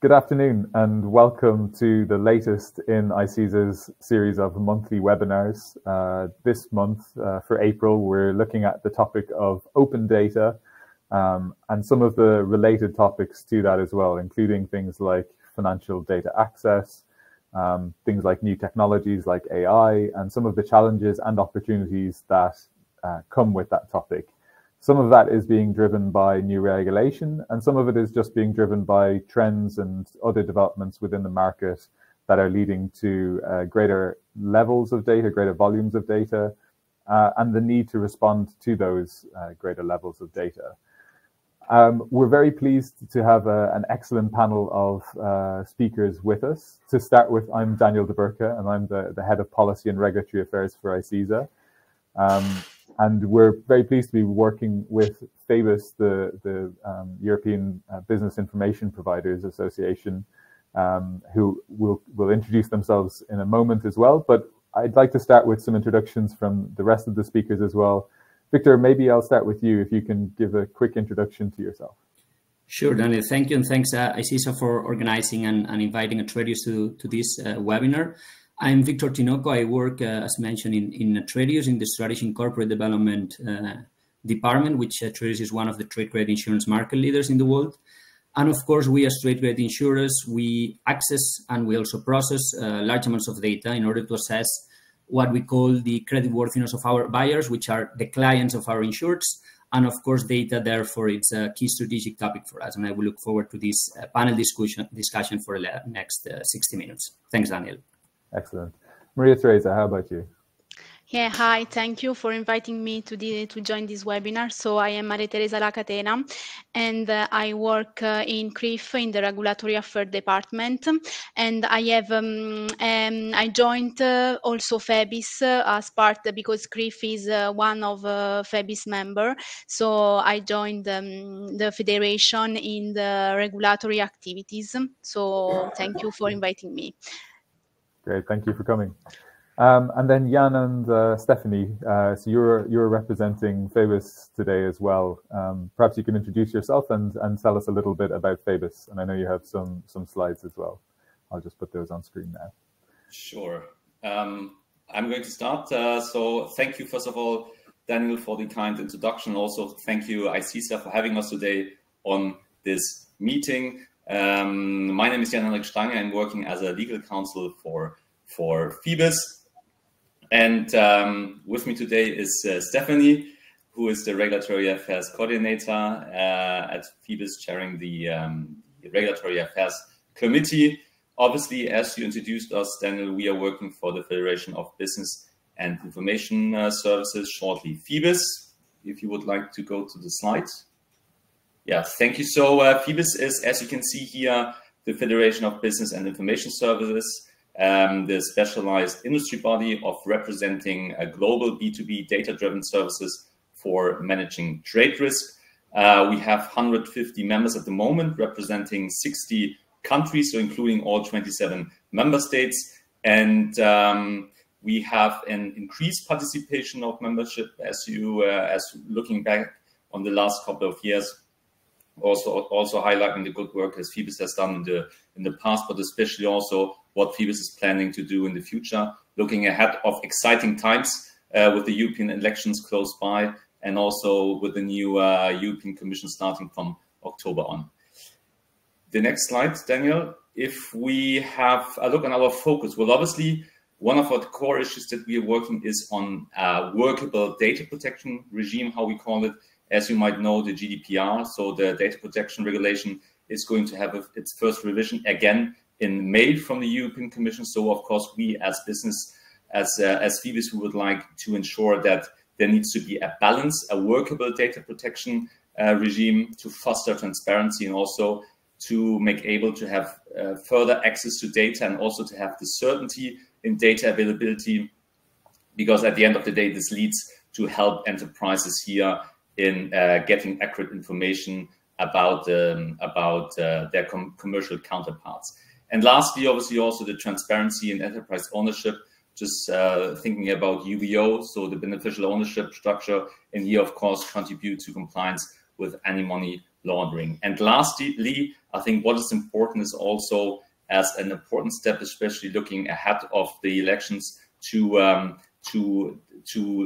Good afternoon and welcome to the latest in ICISA's series of monthly webinars. This month, for April, we're looking at the topic of open data and some of the related topics to that as well, including things like financial data access, things like new technologies like AI, and some of the challenges and opportunities that come with that topic. Some of that is being driven by new regulation, and some of it is just being driven by trends and other developments within the market that are leading to greater levels of data, greater volumes of data, and the need to respond to those greater levels of data. We're very pleased to have an excellent panel of speakers with us. To start with, I'm Daniel de Burca, and I'm the Head of Policy and Regulatory Affairs for ICISA. And we're very pleased to be working with FABIS, the European Business Information Providers Association, who will introduce themselves in a moment as well. But I'd like to start with some introductions from the rest of the speakers as well. Victor, maybe I'll start with you if you can give a quick introduction to yourself. Sure, Daniel. Thank you. And thanks, ICISA, for organizing and inviting Atradius to this webinar. I'm Victor Tinoco. I work, as mentioned, in Atradius in the Strategy and Corporate Development Department, which Atradius is one of the trade credit insurance market leaders in the world. And of course, we as trade credit insurers, we access and we also process large amounts of data in order to assess what we call the creditworthiness of our buyers, which are the clients of our insureds. And of course, data, therefore, it's a key strategic topic for us. And I will look forward to this panel discussion for the next 60 minutes. Thanks, Daniel. Excellent. Maria Teresa, how about you? Yeah, hi. Thank you for inviting me to join this webinar. So I am Maria Teresa Lacatena, and I work in CRIF in the Regulatory Affairs Department. And I have I joined also FABIS as part because CRIF is one of FABIS member. So I joined the federation in the regulatory activities. So thank you for inviting me. Great, thank you for coming. And then Jan and Stephanie, so you're representing FABIS today as well. Perhaps you can introduce yourself and tell us a little bit about FABIS. And I know you have some slides as well. I'll just put those on screen now. Sure. I'm going to start. So thank you, first of all, Daniel, for the kind introduction. Also, thank you, ICISA, for having us today on this meeting. My name is Jan-Henrik Stange. I'm working as a legal counsel for FABIS. And with me today is Stephanie, who is the Regulatory Affairs Coordinator at FABIS, chairing the Regulatory Affairs Committee. Obviously, as you introduced us, Daniel, we are working for the Federation of Business and Information Services, shortly FABIS. If you would like to go to the slide. Yeah, thank you. So FABIS is, as you can see here, the Federation of Business and Information Services, the specialized industry body of representing global B2B data-driven services for managing trade risk. We have 150 members at the moment, representing 60 countries, so including all 27 member states. And we have an increased participation of membership as looking back on the last couple of years. Also highlighting the good work as FABIS has done in the past, but especially also what FABIS is planning to do in the future, looking ahead of exciting times with the European elections close by, and also with the new European Commission starting from October on. The next slide, Daniel. If we have a look on our focus, well, obviously, one of our core issues that we are working is on workable data protection regime, how we call it. As you might know, the GDPR, so the data protection regulation, is going to have its first revision again in May from the European Commission. So, of course, we as business, as FABIS, we would like to ensure that there needs to be a balance, a workable data protection regime to foster transparency and also to make able to have further access to data and also to have the certainty in data availability, because at the end of the day, this leads to help enterprises here in getting accurate information about their commercial counterparts. And lastly, obviously, also the transparency and enterprise ownership, just thinking about UBO, so the beneficial ownership structure, and here, of course, contribute to compliance with anti-money laundering. And lastly, I think what is important is also, as an important step, especially looking ahead of the elections, to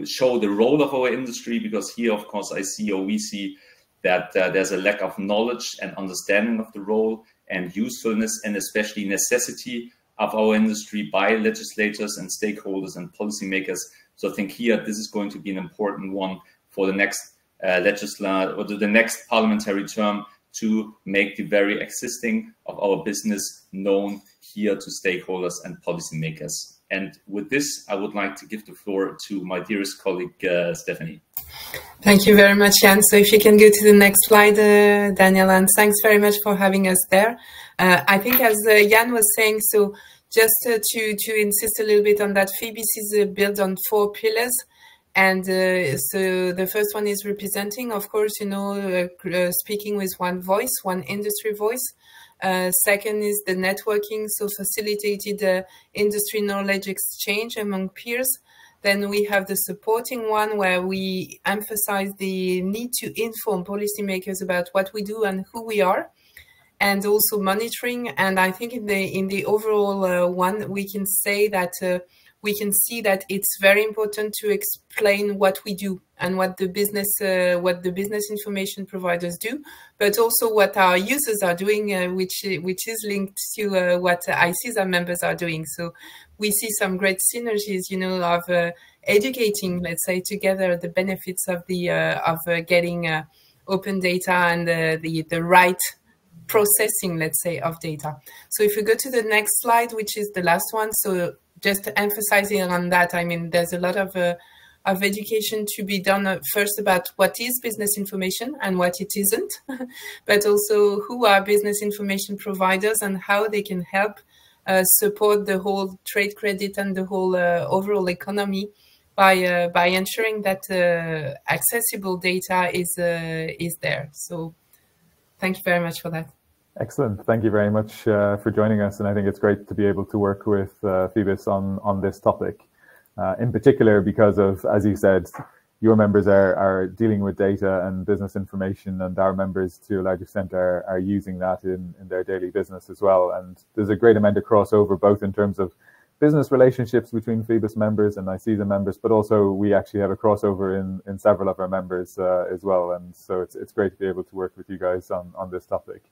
show the role of our industry, because here, of course, we see that there's a lack of knowledge and understanding of the role and usefulness and especially necessity of our industry by legislators and stakeholders and policymakers. So I think here this is going to be an important one for the next the next parliamentary term, to make the very existing of our business known here to stakeholders and policymakers. And with this, I would like to give the floor to my dearest colleague, Stephanie. Thank you very much, Jan. So if you can go to the next slide, Daniel, and thanks very much for having us there. I think, as Jan was saying, so just to insist a little bit on that, FIBIS is built on 4 pillars. And so the first one is representing, of course, speaking with one voice, one industry voice. Second is the networking, so facilitated industry knowledge exchange among peers. Then we have the supporting one, where we emphasize the need to inform policymakers about what we do and who we are, and also monitoring. And I think in the overall one, we can say that we can see that it's very important to explain what we do and what the business information providers do, but also what our users are doing, which is linked to what ICISA members are doing. So we see some great synergies, of educating, let's say, together the benefits of getting open data and the right processing, let's say, of data. So if we go to the next slide, which is the last one, so just emphasizing on that, I mean, there's a lot of education to be done first about what is business information and what it isn't, but also who are business information providers and how they can help support the whole trade credit and the whole overall economy by ensuring that accessible data is there. So thank you very much for that. Excellent. Thank you very much for joining us. And I think it's great to be able to work with FIBIS on this topic, in particular because of, as you said, your members are dealing with data and business information, and our members to a large extent are using that in their daily business as well. And there's a great amount of crossover, both in terms of business relationships between FIBIS members and ICISA members, but also we actually have a crossover in several of our members as well. And so it's great to be able to work with you guys on this topic.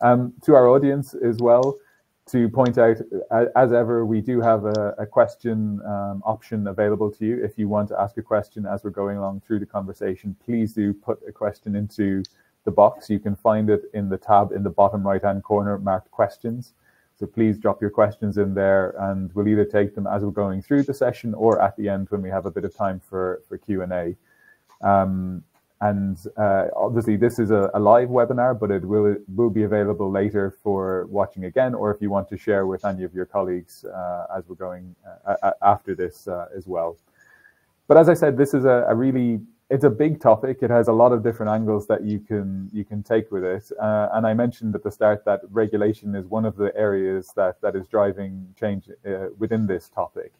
To our audience as well, to point out, as ever, we do have a question option available to you. If you want to ask a question as we're going along through the conversation, please do put a question into the box. You can find it in the tab in the bottom right-hand corner marked questions. So please drop your questions in there, and we'll either take them as we're going through the session or at the end when we have a bit of time for Q&A. Obviously, this is a live webinar, but it will be available later for watching again, or if you want to share with any of your colleagues as we're going after this as well. But as I said, this is it's a big topic. It has a lot of different angles that you can take with it. And I mentioned at the start that regulation is one of the areas that is driving change within this topic.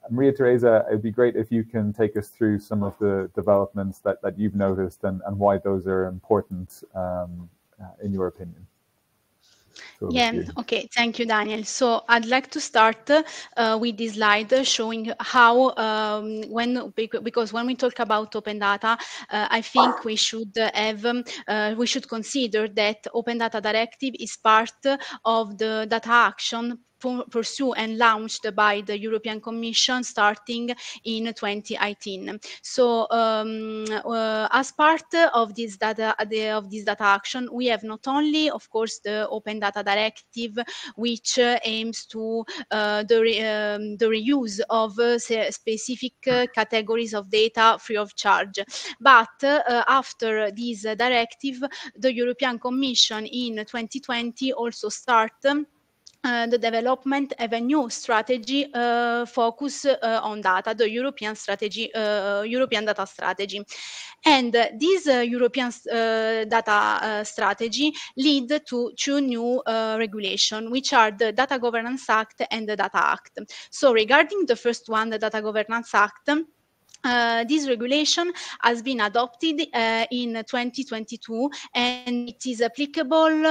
Maria Teresa, it'd be great if you can take us through some of the developments that you've noticed and why those are important in your opinion. So okay, thank you, Daniel. So I'd like to start with this slide showing how, because when we talk about open data, I think we should consider that Open Data Directive is part of the data action pursued and launched by the European Commission starting in 2018. So as part of this data action, we have not only, of course, the Open Data Directive, which aims to the reuse of specific categories of data free of charge. But after this directive, the European Commission in 2020 also started the development of a new strategy focus on data, the European data strategy. And this European data strategy lead to 2 new regulations, which are the Data Governance Act and the Data Act. So regarding the first one, the Data Governance Act, this regulation has been adopted in 2022, and it is applicable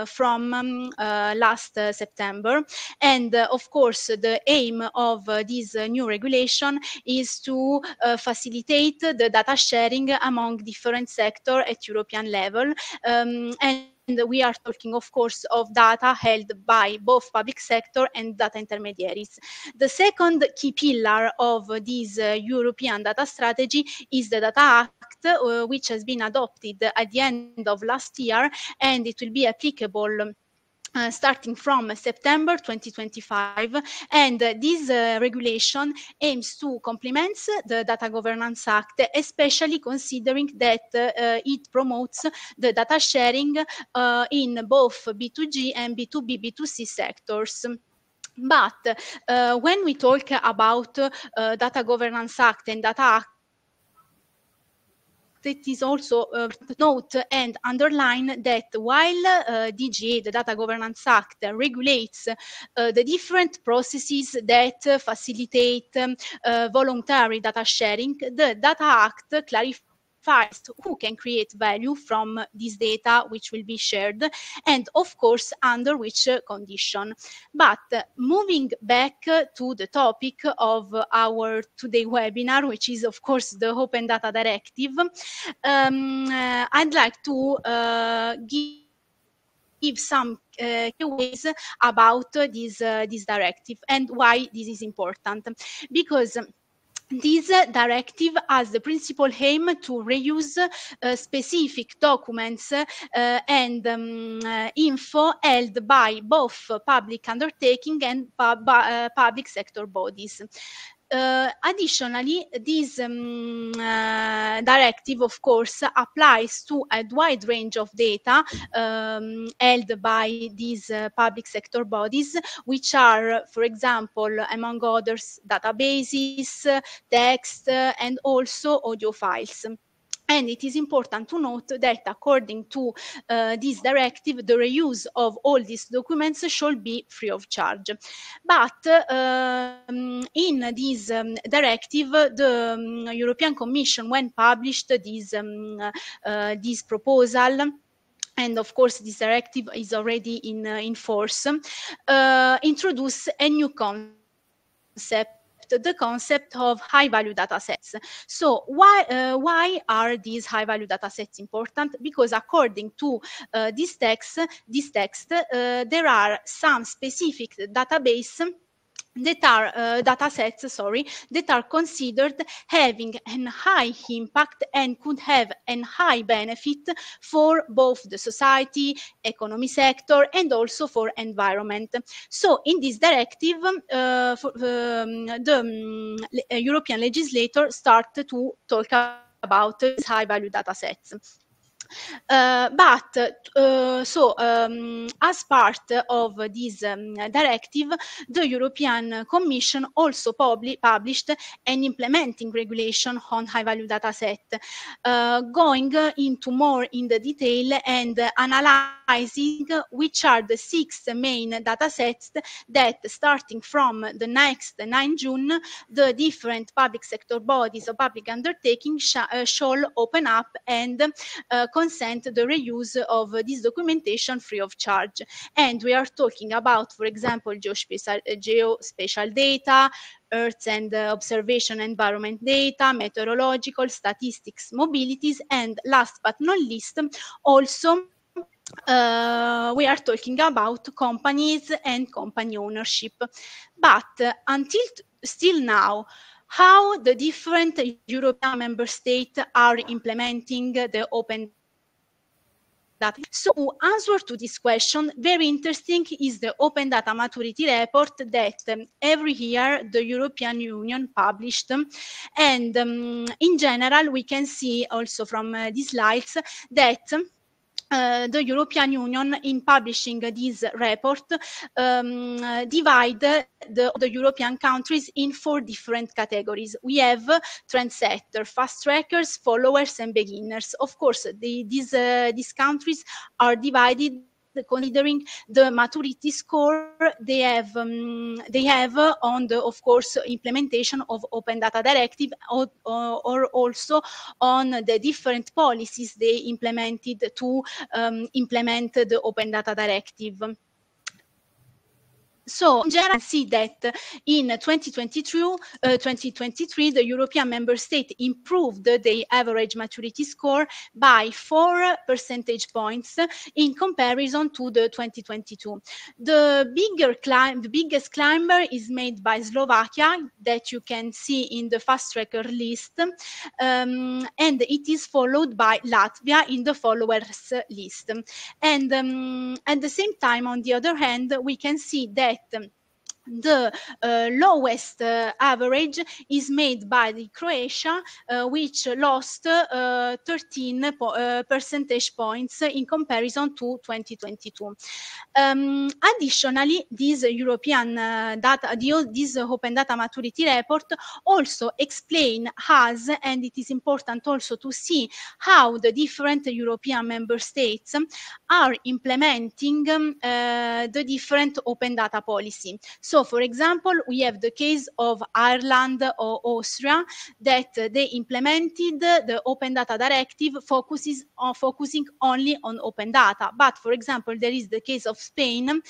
from last September. And of course, the aim of this new regulation is to facilitate the data sharing among different sectors at European level. And we are talking, of course, of data held by both public sector and data intermediaries. The second key pillar of this European data strategy is the Data Act, which has been adopted at the end of last year, and it will be applicable starting from September 2025, and this regulation aims to complement the Data Governance Act, especially considering that it promotes the data sharing in both B2G and B2B, B2C sectors. But when we talk about Data Governance Act and Data Act, it is also note and underline that while DGA, the Data Governance Act, regulates the different processes that facilitate voluntary data sharing, the Data Act clarifies who can create value from this data which will be shared, and of course under which condition. But moving back to the topic of our today webinar, which is of course the Open Data Directive, I'd like to give some ways about this directive and why this is important. Because this directive has the principal aim to reuse specific documents and info held by both public undertaking and public sector bodies. Additionally, this directive, of course, applies to a wide range of data held by these public sector bodies, which are, for example, among others, databases, text, and also audio files. And it is important to note that according to this directive, the reuse of all these documents should be free of charge. But in this directive, the European Commission, when published this proposal, and of course this directive is already in force, introduced a new concept, the concept of high-value data sets. So why are these high-value data sets important? Because according to this text, there are some specific database that are that are considered having a high impact and could have a high benefit for both the society, economy sector, and also for environment. So in this directive, the European legislator started to talk about these high-value data sets. As part of this directive, the European Commission also published an implementing regulation on high-value data set, going into more in the detail and analyzing which are the 6 main data sets that, starting from the next 9 June, the different public sector bodies or public undertakings shall open up and consent the reuse of this documentation free of charge. And we are talking about, for example, geospatial data, Earth and observation environment data, meteorological, statistics, mobilities, and last but not least, also we are talking about companies and company ownership. But until still now, how the different European member states are implementing the open data. So to answer to this question, very interesting is the Open Data Maturity Report that every year the European Union published. And in general, we can see also from these slides that the European Union, in publishing this report, divide the European countries in 4 different categories. We have trendsetter, fast trackers, followers, and beginners. Of course, these countries are divided considering the maturity score they have on the, of course, implementation of Open Data Directive, or also on the different policies they implemented to implement the Open Data Directive. So in general, see that in 2023, the European member state improved the average maturity score by 4 percentage points in comparison to the 2022. The biggest climber is made by Slovakia, that you can see in the fast tracker list, and it is followed by Latvia in the followers list. And at the same time, on the other hand, we can see that the lowest average is made by the Croatia, which lost 13 percentage points in comparison to 2022. Additionally, this European this Open Data Maturity Report also explain us, and it is important also to see how the different European member states are implementing the different open data policy. So, for example, we have the case of Ireland or Austria, that they implemented the Open Data Directive focusing only on open data. But, for example, there is the case of Spain,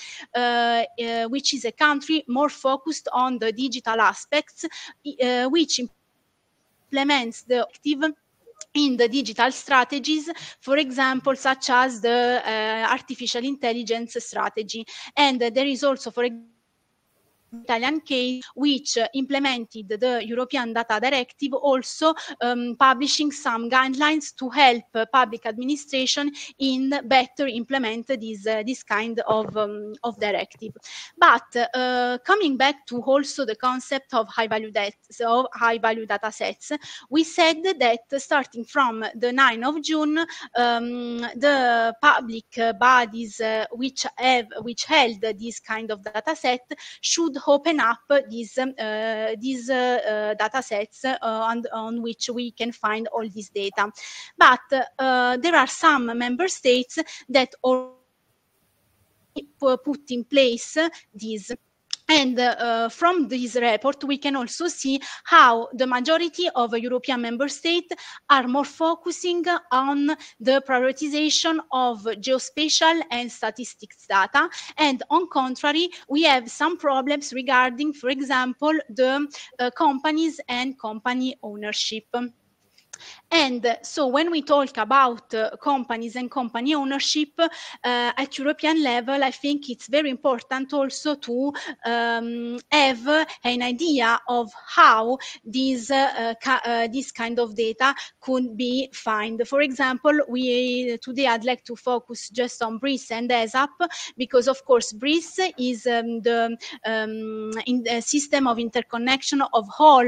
which is a country more focused on the digital aspects, which implements the directive in the digital strategies, for example, such as the artificial intelligence strategy. And there is also, for example, Italian case which implemented the European Data Directive, also publishing some guidelines to help public administration in better implement this kind of directive. But coming back to also the concept of high value data sets, we said that starting from the 9th of June, the public bodies which held this kind of data set should open up these data sets on which we can find all this data. But there are some member states that already put in place these. And from this report, we can also see how the majority of European member states are more focusing on the prioritization of geospatial and statistics data. And on contrary, we have some problems regarding, for example, the companies and company ownership. And so when we talk about companies and company ownership at European level, I think it's very important also to have an idea of how this kind of data could be found. For example, today I'd like to focus just on BRIS and ESAP, because of course BRIS is the system of interconnection of all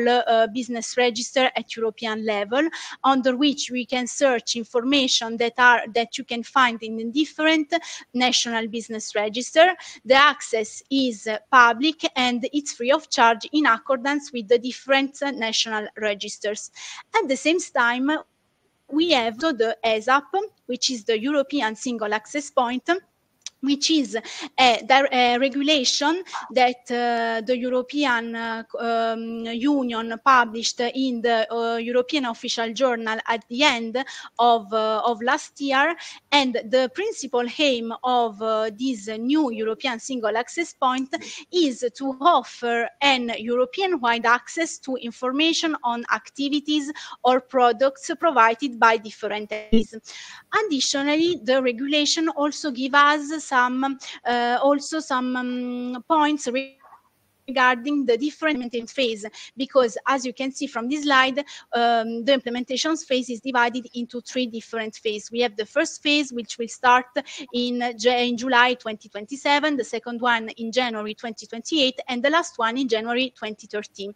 business register at European level, under which we can search information that you can find in different national business register. The access is public and it's free of charge in accordance with the different national registers. At the same time, we have the ESAP, which is the European Single Access Point, which is a regulation that the European Union published in the European Official Journal at the end of last year. And the principal aim of this new European Single Access Point is to offer an European-wide access to information on activities or products provided by different entities. Additionally, the regulation also gives us some points regarding the different implementation phase, because as you can see from this slide, the implementation phase is divided into 3 different phases. We have the first phase, which will start in July 2027, the second one in January 2028, and the last one in January 2030.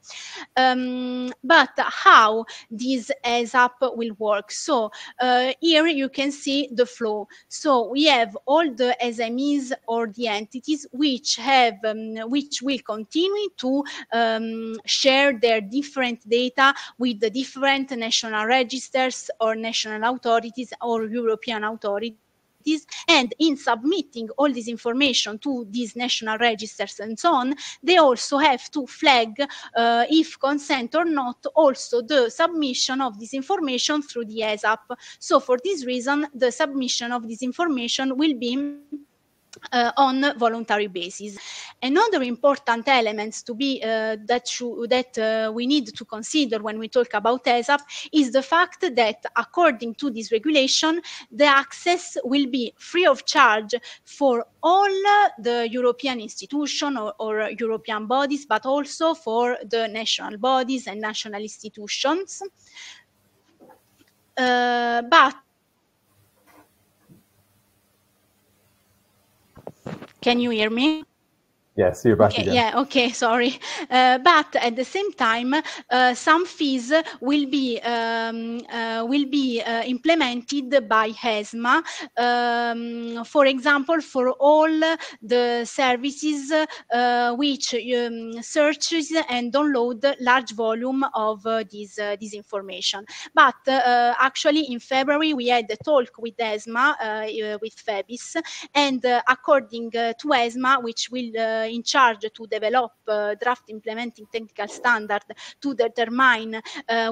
But how this ESAP will work? So here you can see the flow. So we have all the SMEs or the entities which will continue to share their different data with the different national registers or national authorities or European authorities and in submitting all this information to these national registers and so on, they also have to flag, if consent or not, also the submission of this information through the ESAP. So for this reason, the submission of this information will be on voluntary basis. Another important elements to be that we need to consider when we talk about ESAP is the fact that according to this regulation, the access will be free of charge for all the European institutions or European bodies, but also for the national bodies and national institutions. But can you hear me? Yes, you're back again. Yeah, okay, sorry. But at the same time, some fees will be implemented by ESMA. For example, for all the services which searches and download large volume of this information. But actually, in February, we had a talk with ESMA, with FEBIS, and according to ESMA, which will in charge to develop draft implementing technical standard to determine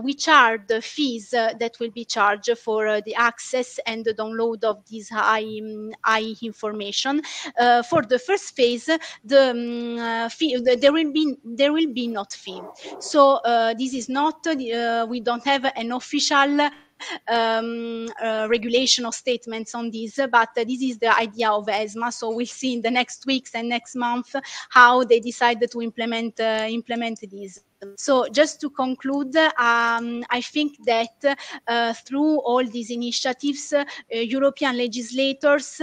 which are the fees that will be charged for the access and the download of this high information. For the first phase, the fee, there will be not fee. So this is not we don't have an official regulation or statements on this, but this is the idea of ESMA. So we'll see in the next weeks and next month how they decided to implement this. So just to conclude, I think that through all these initiatives, European legislators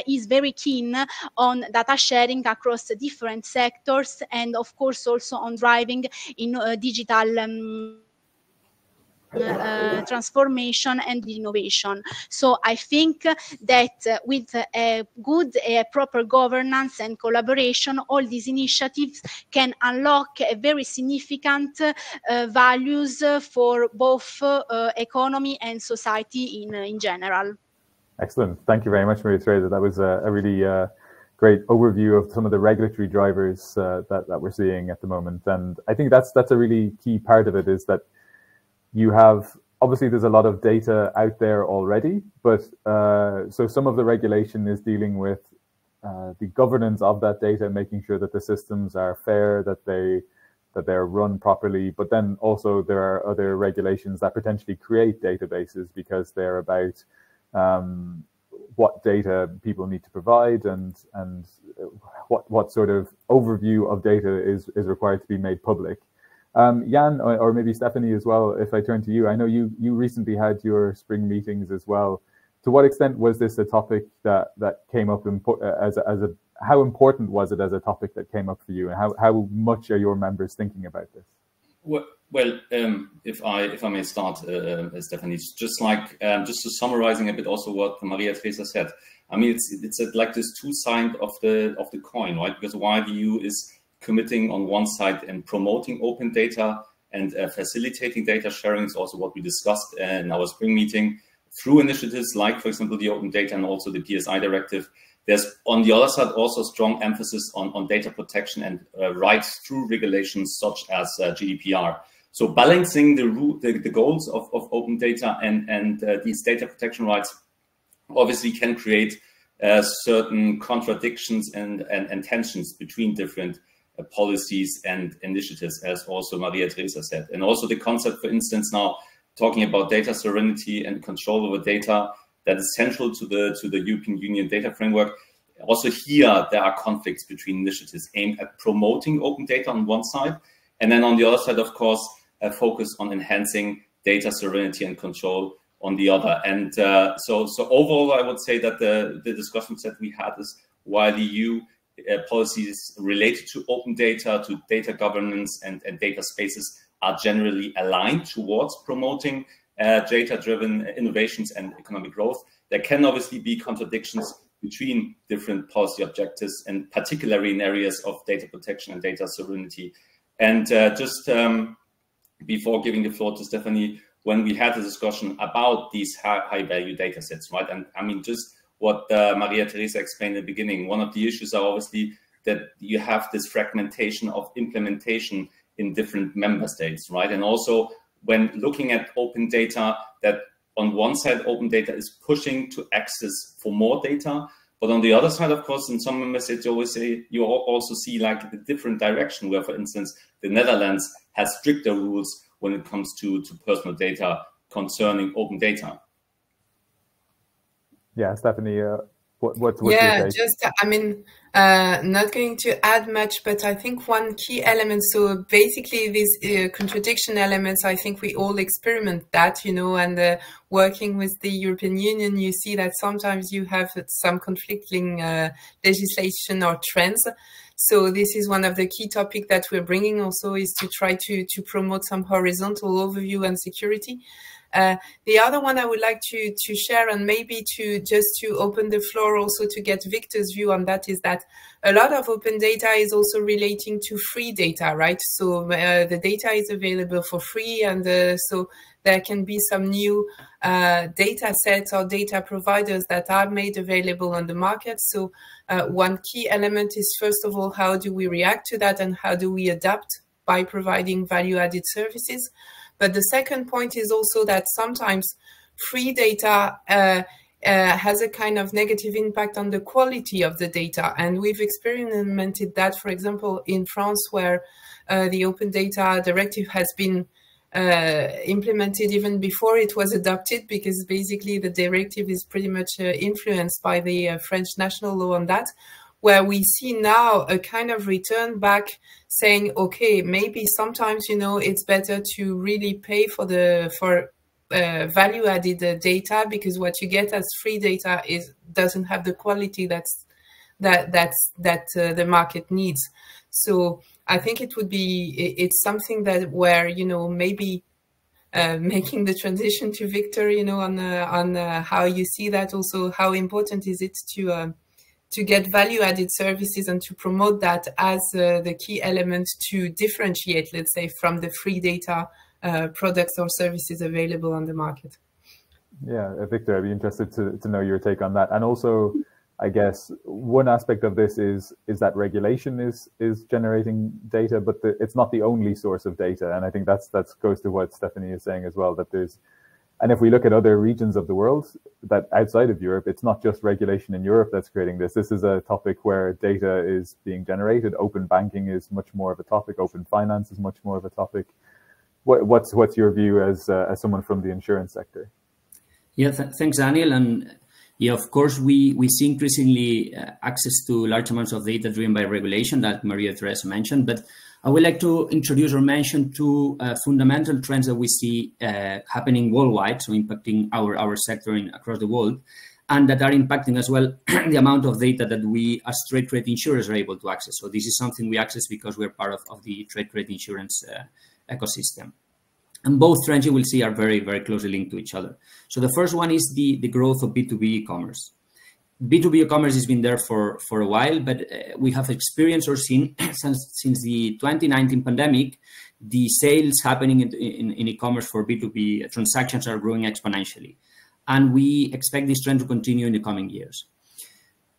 is very keen on data sharing across different sectors, and of course also on driving in digital transformation and innovation. So I think that with a good proper governance and collaboration, all these initiatives can unlock a very significant values for both economy and society in general. Excellent. Thank you very much, Maria Teresa. That was a really great overview of some of the regulatory drivers that we're seeing at the moment. And I think that's a really key part of it, is that you have, obviously there's a lot of data out there already, but so some of the regulation is dealing with the governance of that data, making sure that the systems are fair, that they're run properly. But then also there are other regulations that potentially create databases because they're about what data people need to provide and what sort of overview of data is required to be made public. Jan, or maybe Stephanie as well, if I turn to you, I know you recently had your spring meetings as well. To what extent was this a topic that came up how important was it as a topic that came up for you, and how much are your members thinking about this? Well, if I may start, Stephanie, just to summarizing a bit also what Maria Teresa said. I mean, it's like this two sides of the coin, right? Because while the EU is committing on one side and promoting open data and facilitating data sharing, is also what we discussed in our spring meeting through initiatives like, for example, the open data and also the PSI directive. There's on the other side also strong emphasis on data protection and rights through regulations such as GDPR. So balancing the goals of open data and these data protection rights obviously can create certain contradictions and tensions between different policies and initiatives, as also Maria Teresa said. And also the concept, for instance, now talking about data sovereignty and control over data, that is central to the European Union data framework. Also here, there are conflicts between initiatives aimed at promoting open data on one side, and then on the other side, of course, a focus on enhancing data sovereignty and control on the other. And so overall, I would say that the discussions that we had is while the EU policies related to open data, to data governance and data spaces are generally aligned towards promoting data-driven innovations and economic growth, there can obviously be contradictions between different policy objectives, and particularly in areas of data protection and data sovereignty. And just before giving the floor to Stephanie, when we had a discussion about these high value data sets, right? And I mean, just what Maria Teresa explained in the beginning, one of the issues are obviously that you have this fragmentation of implementation in different member states, right? And also when looking at open data, that on one side, open data is pushing to access for more data, but on the other side, of course, in some member states, you also see like the different direction where, for instance, the Netherlands has stricter rules when it comes to personal data concerning open data. Yeah, Stephanie, what's your take? Just, I mean, not going to add much, but I think one key element, so basically these contradiction elements, I think we all experiment that, you know, and working with the European Union, you see that sometimes you have some conflicting legislation or trends. So this is one of the key topics that we're bringing also, is to try to promote some horizontal overview and security. The other one I would like to share, and maybe to open the floor also to get Victor's view on that, is that a lot of open data is also relating to free data, right? So the data is available for free, and so there can be some new data sets or data providers that are made available on the market. So one key element is, first of all, how do we react to that, and how do we adapt by providing value-added services? But the second point is also that sometimes free data has a kind of negative impact on the quality of the data. And we've experimented that, for example, in France, where the Open Data Directive has been implemented even before it was adopted, because basically the directive is pretty much influenced by the French national law on that, where we see now a kind of return back saying, okay, maybe sometimes, you know, it's better to really pay for value-added data, because what you get as free data doesn't have the quality that the market needs. So I think it's something that where, you know, maybe making the transition to Victor, you know, on how you see that, also how important is it to get value-added services and to promote that as the key element to differentiate, let's say, from the free data products or services available on the market. Yeah, Victor, I'd be interested to know your take on that. And also, I guess one aspect of this is that regulation is generating data, but it's not the only source of data. And I think that goes to what Stephanie is saying as well, that there's, and if we look at other regions of the world that outside of Europe, it's not just regulation in Europe that's creating this. This is a topic where data is being generated. Open banking is much more of a topic. Open finance is much more of a topic. What's your view as someone from the insurance sector? Yeah, thanks, Daniel. And yeah, of course, we see increasingly access to large amounts of data driven by regulation that Maria Teresa mentioned. But I would like to introduce or mention two fundamental trends that we see happening worldwide, so impacting our sector across the world, and that are impacting as well the amount of data that we as trade credit insurers are able to access. So this is something we access because we're part of the trade credit insurance ecosystem. And both trends, you will see, are very, very closely linked to each other. So the first one is the growth of B2B e-commerce. B2B e-commerce has been there for a while, but we have experienced or seen since the 2019 pandemic, the sales happening in e-commerce for B2B transactions are growing exponentially. And we expect this trend to continue in the coming years.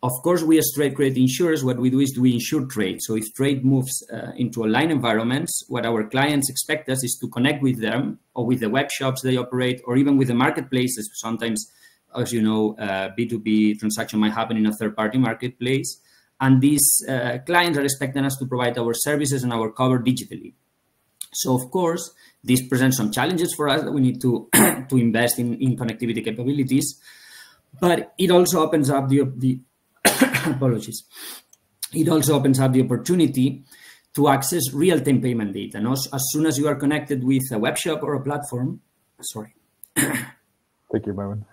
Of course, we as trade credit insurers, what we do is we insure trade. So if trade moves into online environments, what our clients expect us is to connect with them or with the web shops they operate, or even with the marketplaces. Sometimes, as you know, B2B transaction might happen in a third-party marketplace. And these clients are expecting us to provide our services and our cover digitally. So, of course, this presents some challenges for us that we need to invest in connectivity capabilities. But it also opens up the apologies. It also opens up the opportunity to access real-time payment data. And as soon as you are connected with a web shop or a platform, sorry. Take your moment.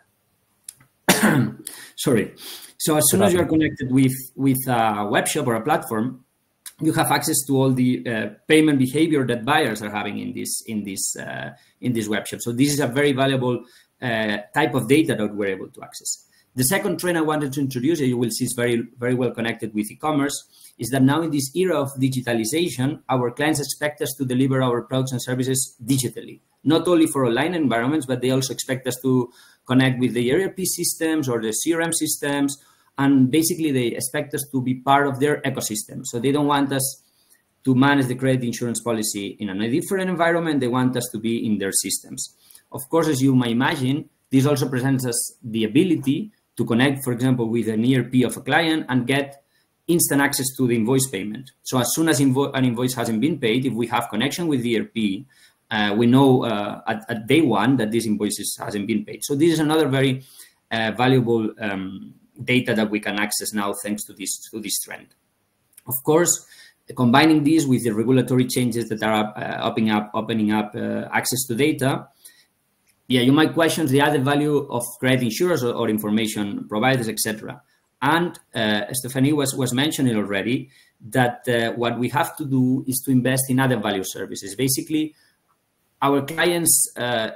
Sorry. So as soon as you are connected with a web shop or a platform, you have access to all the payment behavior that buyers are having in this web shop. So this is a very valuable type of data that we're able to access. The second trend I wanted to introduce, and you will see is very, very well connected with e-commerce, is that now in this era of digitalization, our clients expect us to deliver our products and services digitally, not only for online environments, but they also expect us to connect with the ERP systems or the CRM systems. And basically, they expect us to be part of their ecosystem. So they don't want us to manage the credit insurance policy in a different environment. They want us to be in their systems. Of course, as you might imagine, this also presents us the ability to connect, for example, with an ERP of a client and get instant access to the invoice payment. So as soon as an invoice hasn't been paid, if we have connection with the ERP, we know at day one that this invoice hasn't been paid. So this is another very valuable data that we can access now thanks to this trend. Of course, combining this with the regulatory changes that are opening up access to data, you might question the added value of credit insurers or information providers, etc. And Stephanie was mentioning already that what we have to do is to invest in added value services. Basically, our clients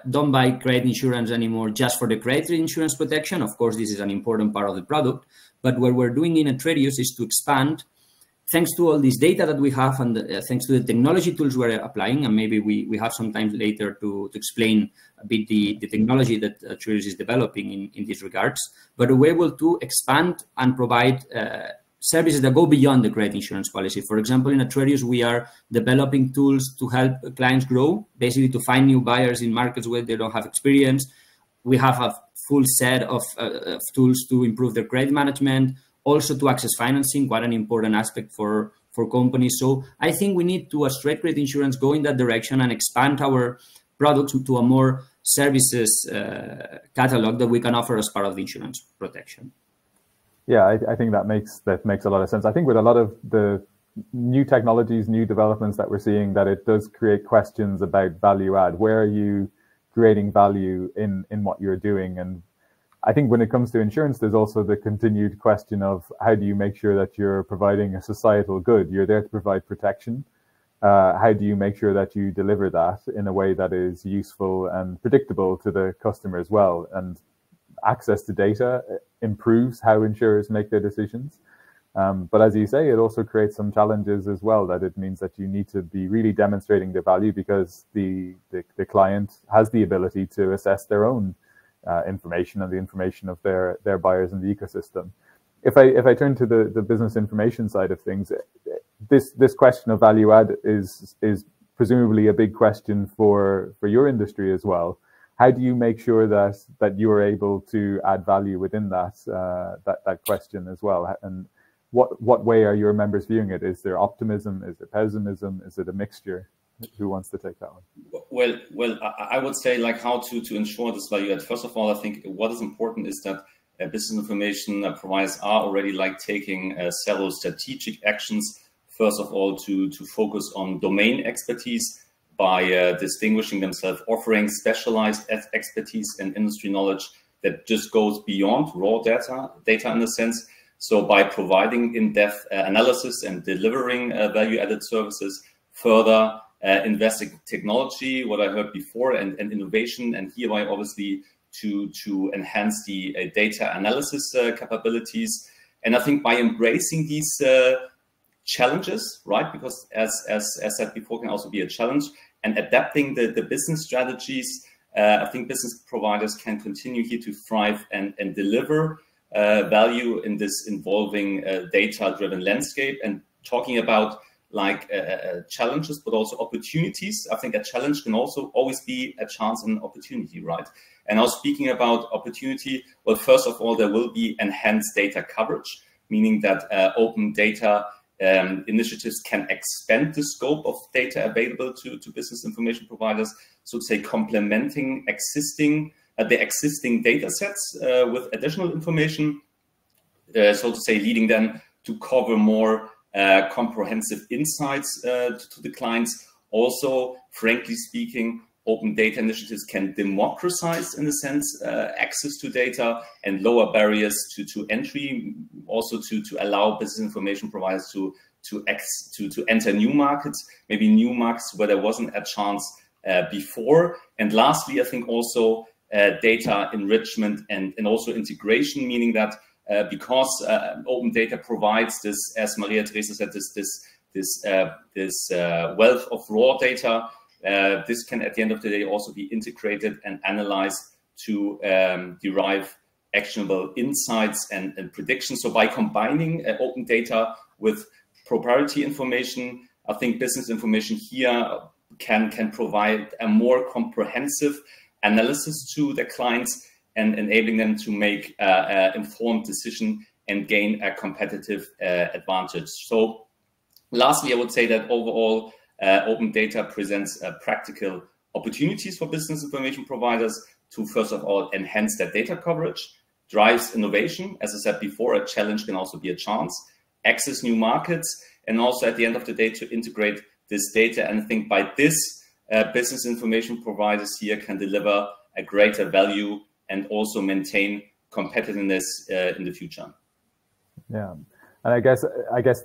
don't buy credit insurance anymore just for the credit insurance protection. Of course, this is an important part of the product. But what we're doing in Atradius is to expand, thanks to all this data that we have and thanks to the technology tools we're applying, and maybe we have some time later to explain a bit the technology that Atradius is developing in these regards, but we're able to expand and provide services that go beyond the credit insurance policy. For example, in Atradius, we are developing tools to help clients grow, basically to find new buyers in markets where they don't have experience. We have a full set of tools to improve their credit management, also to access financing, quite an important aspect for companies. So I think we need to, as trade credit insurance, go in that direction and expand our products to a more services catalog that we can offer as part of the insurance protection. Yeah, I think that makes a lot of sense. I think with a lot of the new technologies, new developments that we're seeing, that it does create questions about value add. Where are you creating value in what you're doing? And I think when it comes to insurance, there's also the continued question of how do you make sure that you're providing a societal good? You're there to provide protection. How do you make sure that you deliver that in a way that is useful and predictable to the customer as well? And access to data improves how insurers make their decisions. But as you say, it also creates some challenges as well, that it means that you need to be really demonstrating the value, because the client has the ability to assess their own information and the information of their buyers in the ecosystem. If I turn to the business information side of things, this question of value add is presumably a big question for your industry as well. How do you make sure that you are able to add value within that question as well? And what way are your members viewing it? Is there optimism? Is there pessimism? Is it a mixture? Who wants to take that one? Well, I would say, like, how to ensure this value add. First of all, I think what is important is that business information providers are already taking several strategic actions. First of all, to focus on domain expertise by distinguishing themselves, offering specialized expertise and industry knowledge that just goes beyond raw data in a sense. So by providing in-depth analysis and delivering value-added services, further investing technology, what I heard before, and innovation, and hereby obviously to enhance the data analysis capabilities. And I think by embracing these challenges, right, because as said before, can also be a challenge, and adapting the business strategies, I think business providers can continue here to thrive and deliver value in this evolving data-driven landscape. And talking about challenges, but also opportunities, I think a challenge can also always be a chance and opportunity, right? And now speaking about opportunity, well, first of all, there will be enhanced data coverage, meaning that open data initiatives can expand the scope of data available to business information providers, so to say, complementing the existing data sets with additional information, so to say, leading them to cover more comprehensive insights to the clients. Also, frankly speaking, open data initiatives can democratize, in a sense, access to data and lower barriers to entry, also to allow business information providers to enter new markets, maybe new markets where there wasn't a chance before. And lastly, I think also data enrichment and also integration, meaning that because open data provides this, as Maria Teresa said, this wealth of raw data, this can at the end of the day also be integrated and analyzed to derive actionable insights and predictions. So by combining open data with proprietary information, I think business information here can provide a more comprehensive analysis to the clients and enabling them to make an informed decision and gain a competitive advantage. So lastly, I would say that overall, open data presents practical opportunities for business information providers to, first of all, enhance their data coverage, drives innovation. As I said before, a challenge can also be a chance, access new markets, and also at the end of the day to integrate this data. And I think by this, business information providers here can deliver a greater value and also maintain competitiveness in the future. Yeah, and I guess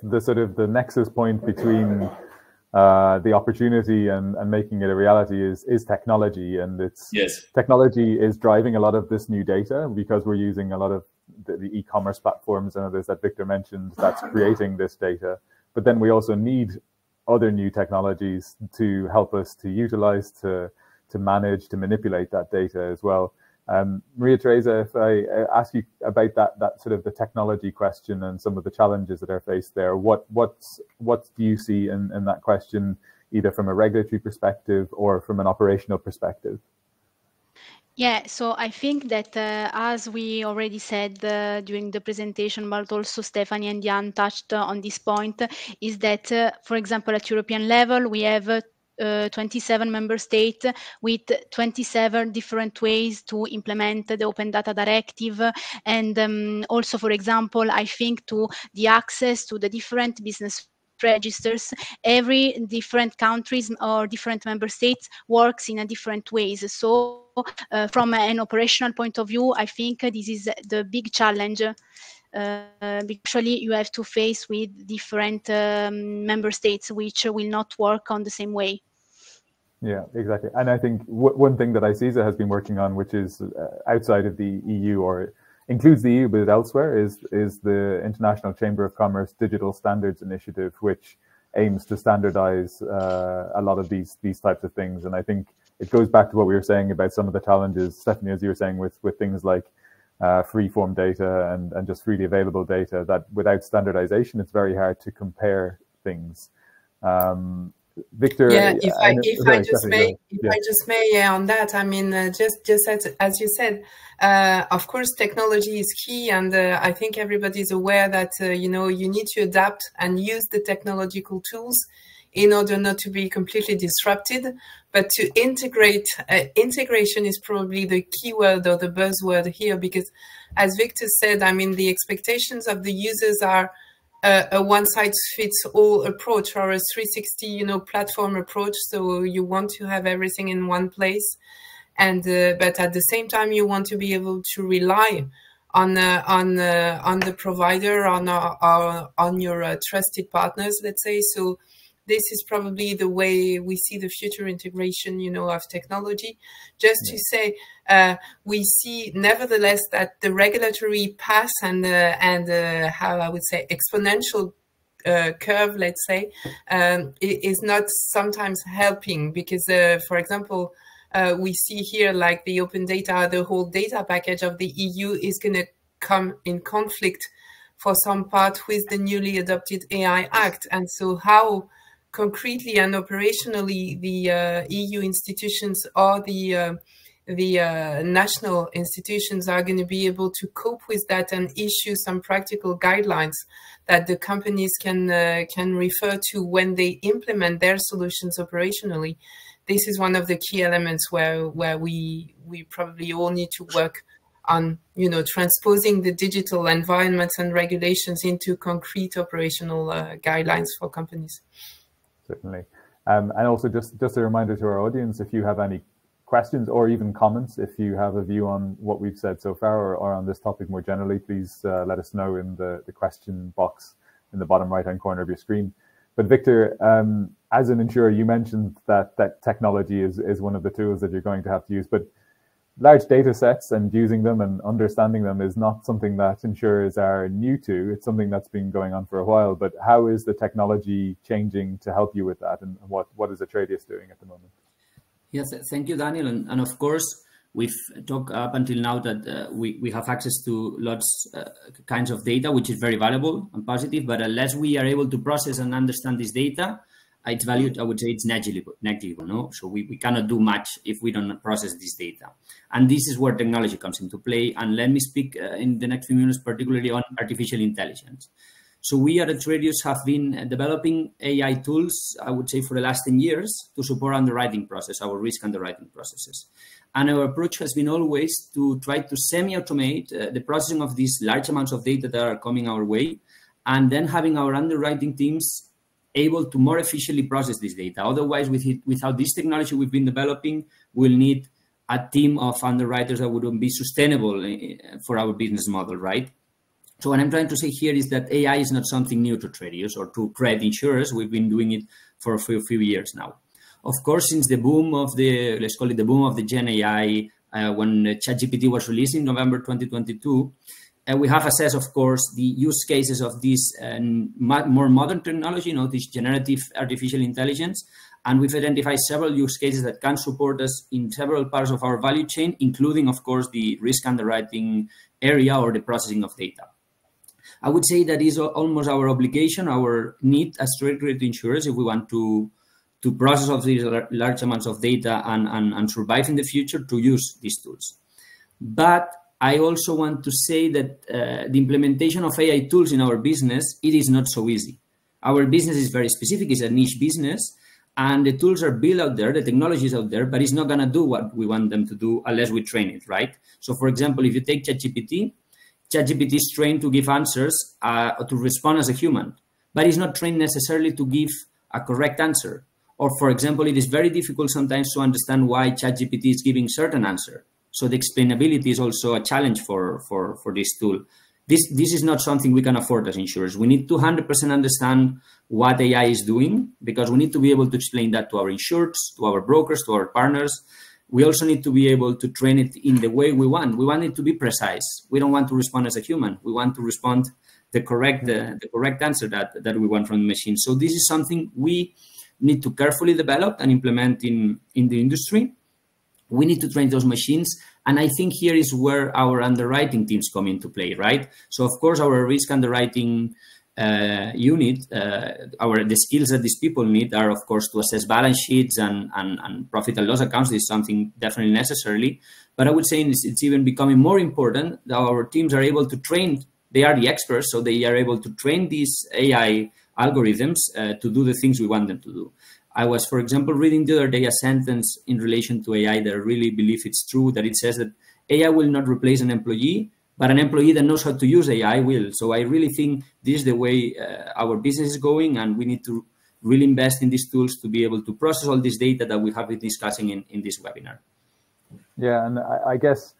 the sort of the nexus point between the opportunity and making it a reality is technology, and it's technology is driving a lot of this new data because we're using a lot of the e-commerce platforms and others that Victor mentioned that's creating this data. But then we also need other new technologies to help us to utilize, to manage, to manipulate that data as well. Maria Teresa, if I ask you about that sort of the technology question and some of the challenges that are faced there, what do you see in that question, either from a regulatory perspective or from an operational perspective? Yeah, so I think that as we already said during the presentation, but also Stephanie and Jan touched on this point, is that, for example, at European level, we have 27 member states with 27 different ways to implement the Open Data Directive. And also, for example, I think to the access to the different business registers, every different countries or different member states works in a different ways. So from an operational point of view, I think this is the big challenge. Actually, you have to face with different member states which will not work on the same way. Yeah, exactly. And I think one thing that ICISA has been working on, which is outside of the EU or includes the EU but elsewhere, is the International Chamber of Commerce Digital Standards Initiative, which aims to standardize a lot of these types of things. And I think it goes back to what we were saying about some of the challenges, Stephanie, as you were saying, with things like free-form data and just freely available data, that without standardization, it's very hard to compare things. Victor, yeah, if I just may on that, I mean, just as you said, of course, technology is key, and I think everybody's aware that you need to adapt and use the technological tools in order not to be completely disrupted, but to integrate. Integration is probably the key word or the buzzword here, because, as Victor said, I mean, the expectations of the users are a one-size-fits-all approach or a 360, platform approach. So you want to have everything in one place, and but at the same time you want to be able to rely on the provider, on your trusted partners, let's say. So this is probably the way we see the future integration, of technology. Just to say, we see nevertheless that the regulatory path and how I would say exponential curve, let's say, is not sometimes helping, because, for example, we see here like the open data, the whole data package of the EU is going to come in conflict for some part with the newly adopted AI Act, and so how concretely and operationally the EU institutions or the national institutions are going to be able to cope with that and issue some practical guidelines that the companies can refer to when they implement their solutions operationally. This is one of the key elements where we probably all need to work on, transposing the digital environments and regulations into concrete operational guidelines for companies. Certainly. And also just a reminder to our audience, if you have any questions or even comments, if you have a view on what we've said so far or on this topic more generally, please let us know in the question box in the bottom right-hand corner of your screen. But Victor, as an insurer, you mentioned that technology is one of the tools that you're going to have to use. But large data sets and using them and understanding them is not something that insurers are new to. It's something that's been going on for a while. But how is the technology changing to help you with that? And what is Atradius doing at the moment? Yes, thank you, Daniel. And of course, we've talked up until now that we have access to lots kinds of data, which is very valuable and positive. But unless we are able to process and understand this data, its value, I would say, it's negligible. No, so we cannot do much if we don't process this data. And this is where technology comes into play. And let me speak in the next few minutes, particularly on artificial intelligence. So we at Atradius have been developing AI tools, I would say, for the last 10 years to support underwriting process, our risk underwriting processes. And our approach has been always to try to semi-automate the processing of these large amounts of data that are coming our way, and then having our underwriting teams able to more efficiently process this data. Otherwise, without this technology we've been developing, we'll need a team of underwriters that wouldn't be sustainable for our business model, right? So what I'm trying to say here is that AI is not something new to Atradius or to credit insurers. We've been doing it for a few years now. Of course, since the boom of the, let's call it the boom of the Gen AI, when ChatGPT was released in November 2022, we have assessed, of course, the use cases of this more modern technology, this generative artificial intelligence. And we've identified several use cases that can support us in several parts of our value chain, including, of course, the risk underwriting area or the processing of data. I would say that is almost our obligation, our need as credit insurers, if we want to process of these large amounts of data and survive in the future, to use these tools. But I also want to say that the implementation of AI tools in our business, it is not so easy. Our business is very specific, it's a niche business, and the tools are built out there, the technology is out there, but it's not gonna do what we want them to do unless we train it, right? So for example, if you take ChatGPT is trained to give answers, to respond as a human, but it's not trained necessarily to give a correct answer. Or for example, it is very difficult sometimes to understand why ChatGPT is giving certain answer. So the explainability is also a challenge for this tool. This is not something we can afford as insurers. We need to 100% understand what AI is doing, because we need to be able to explain that to our insureds, to our brokers, to our partners. We also need to be able to train it in the way we want. We want it to be precise. We don't want to respond as a human. We want to respond the correct answer that we want from the machine. So this is something we need to carefully develop and implement in the industry. We need to train those machines. And I think here is where our underwriting teams come into play, right? So of course, our risk underwriting unit, the skills that these people need are, of course, to assess balance sheets and profit and loss accounts. This is something definitely necessary. But I would say it's even becoming more important that our teams are able to train. They are the experts, so they are able to train these AI algorithms to do the things we want them to do. I was, for example, reading the other day a sentence in relation to AI that I really believe it's true, that it says that AI will not replace an employee, but an employee that knows how to use AI will. So I really think this is the way our business is going, and we need to really invest in these tools to be able to process all this data that we have been discussing in this webinar. Yeah, and I guess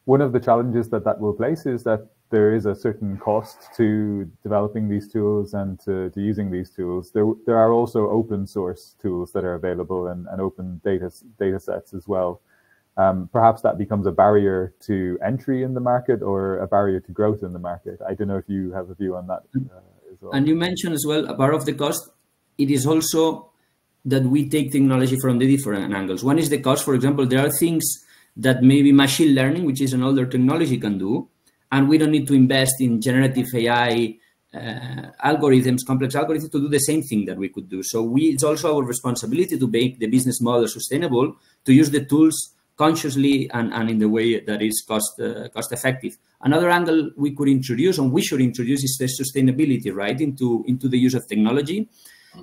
one of the challenges that will place is that there is a certain cost to developing these tools and to using these tools. There are also open source tools that are available and open data sets as well. Perhaps that becomes a barrier to entry in the market or a barrier to growth in the market. I don't know if you have a view on that as well. And you mentioned as well, a part of the cost, it is also that we take technology from the different angles. One is the cost. For example, there are things that maybe machine learning, which is an older technology, can do, and we don't need to invest in generative AI algorithms, complex algorithms, to do the same thing that we could do. So it's also our responsibility to make the business model sustainable, to use the tools consciously and in the way that is cost effective. Another angle we could introduce, and we should introduce, is the sustainability, right, into the use of technology.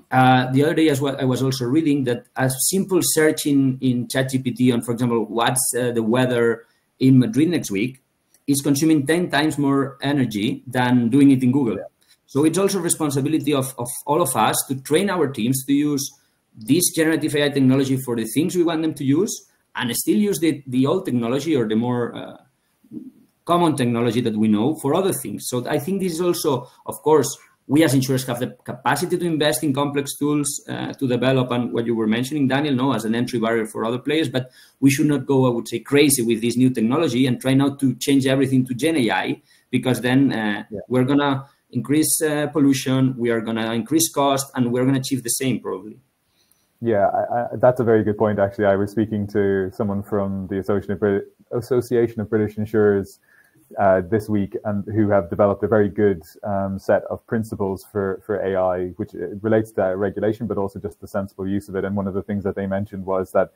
The other day as well, I was also reading that a simple search in ChatGPT on, for example, what's the weather in Madrid next week, is consuming 10 times more energy than doing it in Google. Yeah. So it's also responsibility of all of us to train our teams to use this generative AI technology for the things we want them to use, and still use the old technology or the more common technology that we know for other things. So I think this is also, of course, we as insurers have the capacity to invest in complex tools to develop, and what you were mentioning, Daniel, no, as an entry barrier for other players. But we should not go, I would say, crazy with this new technology and try not to change everything to Gen AI, because then we're going to increase pollution, we are going to increase cost, and we're going to achieve the same probably. Yeah, that's a very good point, actually. I was speaking to someone from the Association of British Insurers this week, and who have developed a very good set of principles for AI, which relates to regulation, but also just the sensible use of it. And one of the things that they mentioned was that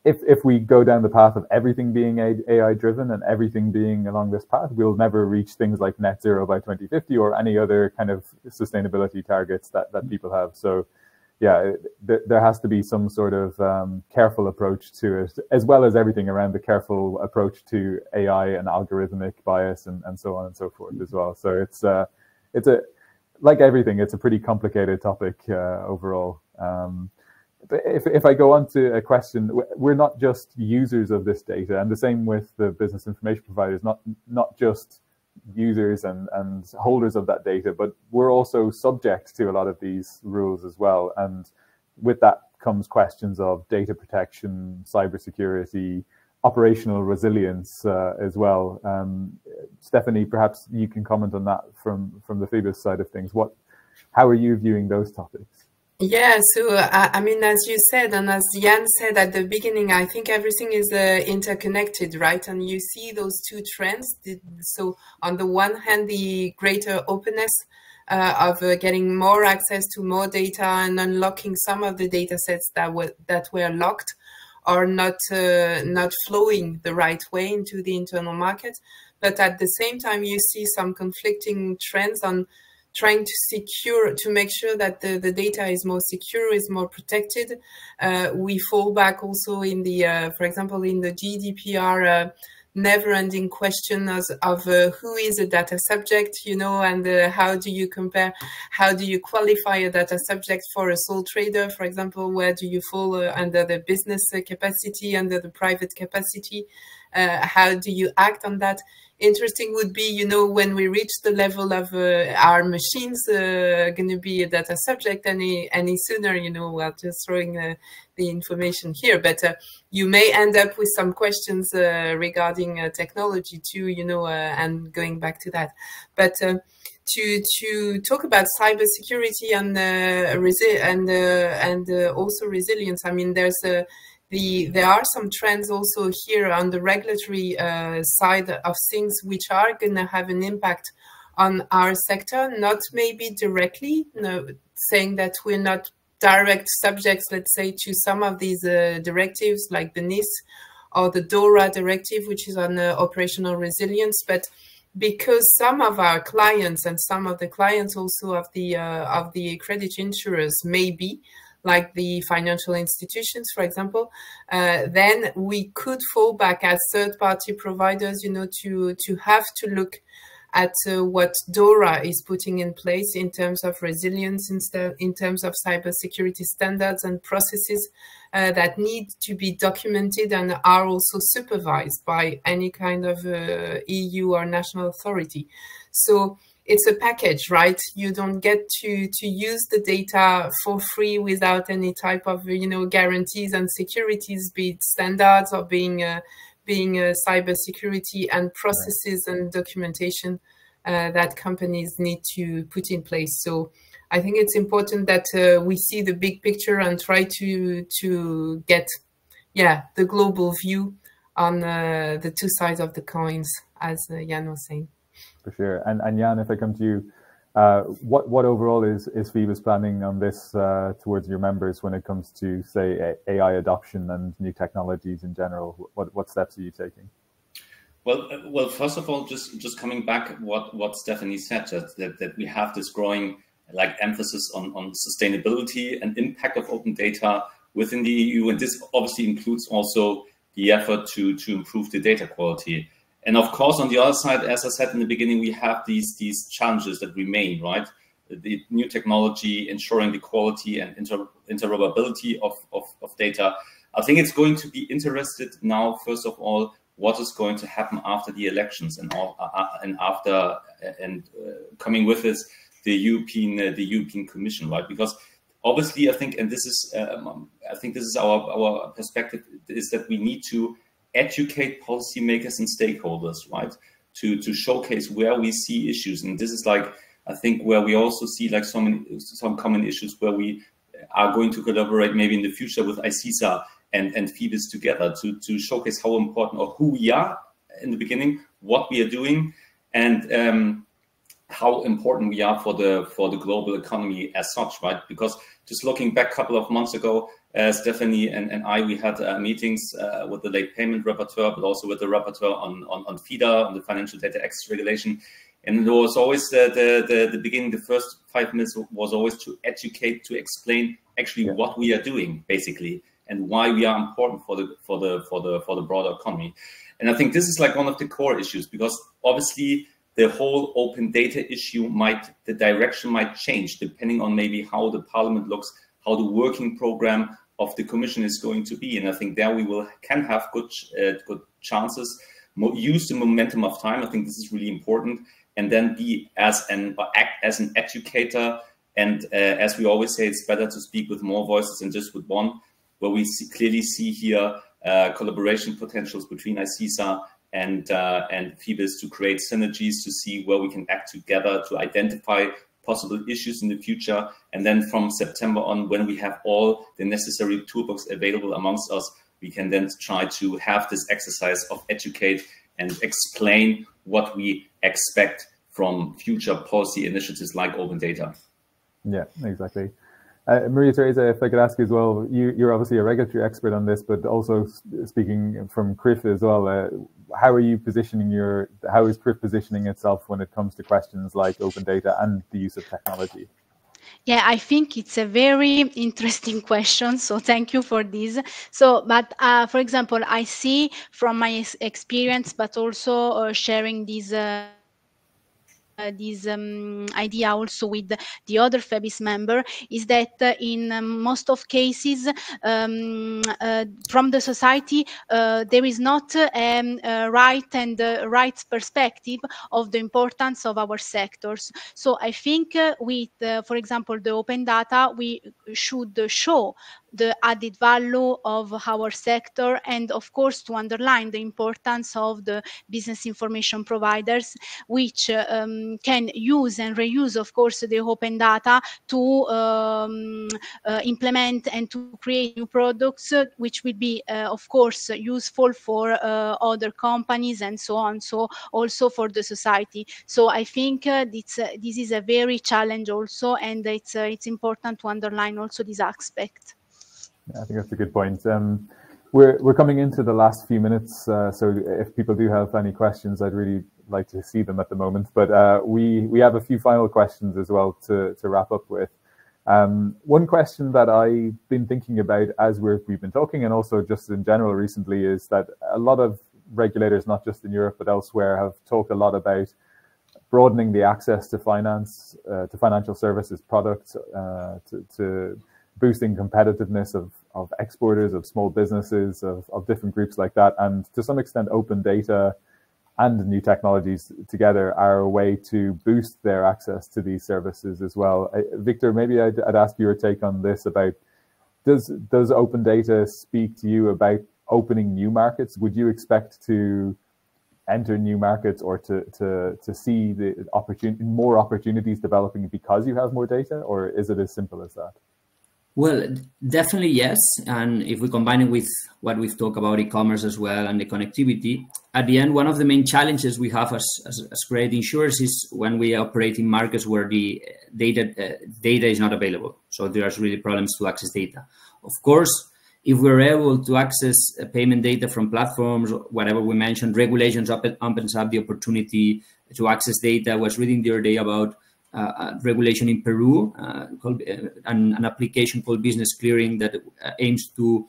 if we go down the path of everything being AI driven and everything being along this path, we'll never reach things like net zero by 2050 or any other kind of sustainability targets that people have. So yeah, there has to be some sort of careful approach to it, as well as everything around the careful approach to AI and algorithmic bias and so on and so forth as well. So it's like everything, it's a pretty complicated topic overall. If I go on to a question, we're not just users of this data, and the same with the business information providers, not just users and holders of that data, but we're also subject to a lot of these rules as well. And with that comes questions of data protection, cybersecurity, operational resilience as well. Stephanie, perhaps you can comment on that from the Phoebus side of things. How are you viewing those topics? Yeah, so I mean, as you said, and as Jan said at the beginning, I think everything is interconnected, right? And you see those two trends. So on the one hand, the greater openness of getting more access to more data and unlocking some of the data sets that were locked or not flowing the right way into the internal market. But at the same time, you see some conflicting trends on trying to make sure that the data is more secure, is more protected. We fall back also in the, for example, in the GDPR never-ending question of who is a data subject, you know, and how do you qualify a data subject for a sole trader, for example? Where do you fall under the business capacity, under the private capacity? How do you act on that? Interesting would be, you know, when we reach the level of our machines going to be a data subject any sooner, you know, we're just throwing the information here, but you may end up with some questions regarding technology too, you know, and going back to that. But to talk about cybersecurity and also resilience, I mean, there are some trends also here on the regulatory side of things which are going to have an impact on our sector, not maybe directly, saying that we're not direct subjects, let's say, to some of these directives like the NIS or the DORA directive, which is on operational resilience, but because some of our clients and some of the clients also of the credit insurers may be, like the financial institutions, for example, then we could fall back as third-party providers, you know, to have to look at what DORA is putting in place in terms of resilience, in terms of cybersecurity standards and processes that need to be documented and are also supervised by any kind of EU or national authority. So it's a package, right? You don't get to use the data for free without any type of, you know, guarantees and securities, be it standards or being cybersecurity and processes and documentation that companies need to put in place. So I think it's important that we see the big picture and try to get, the global view on the two sides of the coins, as Jan was saying. For sure. And Jan, if I come to you, what overall is Phoebus planning on this towards your members when it comes to, say, AI adoption and new technologies in general? What steps are you taking? Well, first of all, just coming back what Stephanie said, that we have this growing emphasis on sustainability and impact of open data within the EU, and this obviously includes also the effort to improve the data quality. And of course, on the other side, as I said in the beginning, we have these challenges that remain, right? The new technology, ensuring the quality and interoperability of data. I think it's going to be interested now, first of all, what is going to happen after the elections and coming with this, the European Commission, right? Because obviously, I think, and this is our perspective, is that we need to educate policymakers and stakeholders, right, to showcase where we see issues. And this is like, I think, where we also see like some common issues where we are going to collaborate maybe in the future with ICISA and FIBIS together to showcase how important or who we are in the beginning, what we are doing, and how important we are for the global economy as such, right? Because just looking back a couple of months ago, Stephanie and I, we had meetings with the late payment rapporteur, but also with the rapporteur on FIDA, on the Financial Data Access Regulation. And there was always the beginning, the first 5 minutes was always to educate, to explain actually what we are doing, basically, and why we are important for the broader economy. And I think this is like one of the core issues, because obviously the whole open data issue the direction might change depending on maybe how the Parliament looks, how the working program of the Commission is going to be. And I think there we can have good chances, use the momentum of time. I think this is really important. And then act as an educator. And as we always say, it's better to speak with more voices than just with one, where we clearly see here collaboration potentials between ICISA and FIBIS to create synergies, to see where we can act together to identify possible issues in the future. And then from September on, when we have all the necessary toolbox available amongst us, we can then try to have this exercise of educate and explain what we expect from future policy initiatives like open data. Yeah, exactly. Maria Teresa, if I could ask you as well, you're obviously a regulatory expert on this, but also speaking from CRIF as well, how is CRIF positioning itself when it comes to questions like open data and the use of technology? Yeah, I think it's a very interesting question. So thank you for this. So, but for example, I see from my experience, but also sharing this idea also with the other FEBIS member, is that in most of cases from the society there is not a right perspective of the importance of our sectors. So I think with for example the open data, we should show the added value of our sector, and of course to underline the importance of the business information providers, which can use and reuse, of course, the open data to implement and to create new products, which will be, of course, useful for other companies and so on. So also for the society. So I think this is a very challenge also, and it's important to underline also this aspect. I think that's a good point. We're coming into the last few minutes, so if people do have any questions, I'd really like to see them at the moment. But we have a few final questions as well to wrap up with. One question that I've been thinking about as we've been talking, and also just in general recently, is that a lot of regulators, not just in Europe but elsewhere, have talked a lot about broadening the access to finance, to financial services products, to boosting competitiveness of exporters, of small businesses, of different groups like that. And to some extent, open data and new technologies together are a way to boost their access to these services as well. Victor, maybe I'd ask your take on this about, does open data speak to you about opening new markets? Would you expect to enter new markets or to see the more opportunities developing because you have more data, or is it as simple as that? Well, definitely yes. And if we combine it with what we've talked about e-commerce as well and the connectivity, at the end, one of the main challenges we have as credit insurers is when we operate in markets where the data is not available. So there's really problems to access data. Of course, if we're able to access payment data from platforms, whatever we mentioned, regulations opens up the opportunity to access data. I was reading the other day about regulation in Peru, called an application called Business Clearing that aims to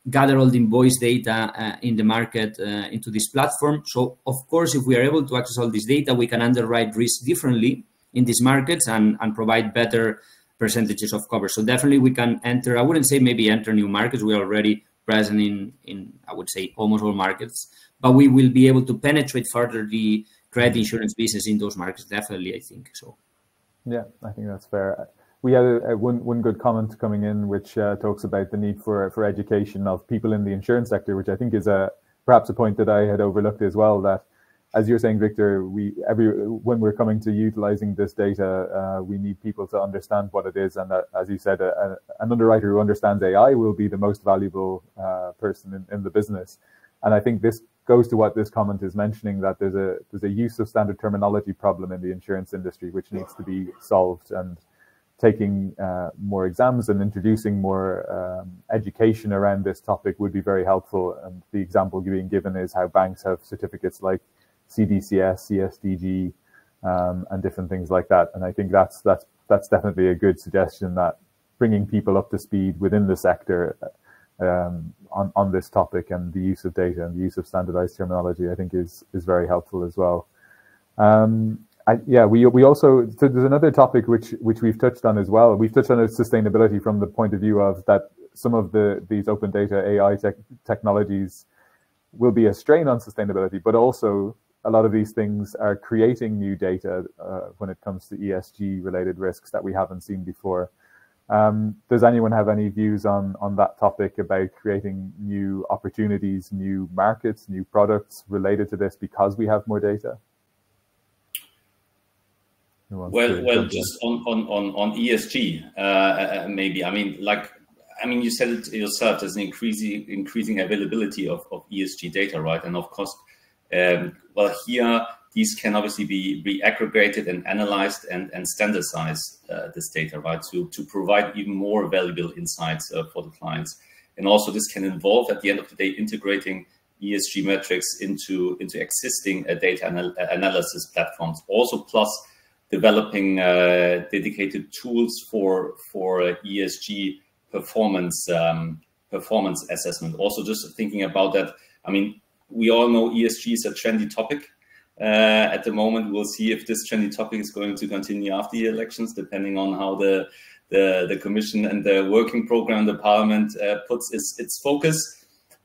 gather all the invoice data in the market into this platform. So, of course, if we are able to access all this data, we can underwrite risk differently in these markets and provide better percentages of cover. So definitely we can enter, I wouldn't say maybe enter new markets. We are already present in I would say, almost all markets. But we will be able to penetrate further the credit insurance business in those markets, definitely, I think so. Yeah, I think that's fair. We had one good comment coming in, which talks about the need for education of people in the insurance sector, which I think is perhaps a point that I had overlooked as well. That, as you're saying, Victor, when we're coming to utilizing this data, we need people to understand what it is, and that, as you said, an underwriter who understands AI will be the most valuable person in the business. And I think this goes to what this comment is mentioning, that there's a use of standard terminology problem in the insurance industry, which needs to be solved, and taking more exams and introducing more education around this topic would be very helpful. And the example being given is how banks have certificates like CDCS, CSDG, and different things like that. And I think that's definitely a good suggestion, that bringing people up to speed within the sector on this topic and the use of data and the use of standardized terminology, I think is very helpful as well. We also, so there's another topic which we've touched on as well. We've touched on sustainability from the point of view of that some of these open data AI technologies will be a strain on sustainability, but also a lot of these things are creating new data when it comes to ESG related risks that we haven't seen before. Does anyone have any views on that topic about creating new opportunities, new markets, new products related to this because we have more data? Well, just on ESG, maybe. I mean, you said it yourself. There's an increasing availability of ESG data, right? And of course, well, here these can obviously be aggregated and analyzed and standardize this data, right? To provide even more valuable insights for the clients. And also, this can involve, at the end of the day, integrating ESG metrics into existing data analysis platforms. Also, plus developing dedicated tools for ESG performance assessment. Also, just thinking about that, I mean, we all know ESG is a trendy topic at the moment. We'll see if this trendy topic is going to continue after the elections, depending on how the Commission and the working program, the Parliament puts its focus.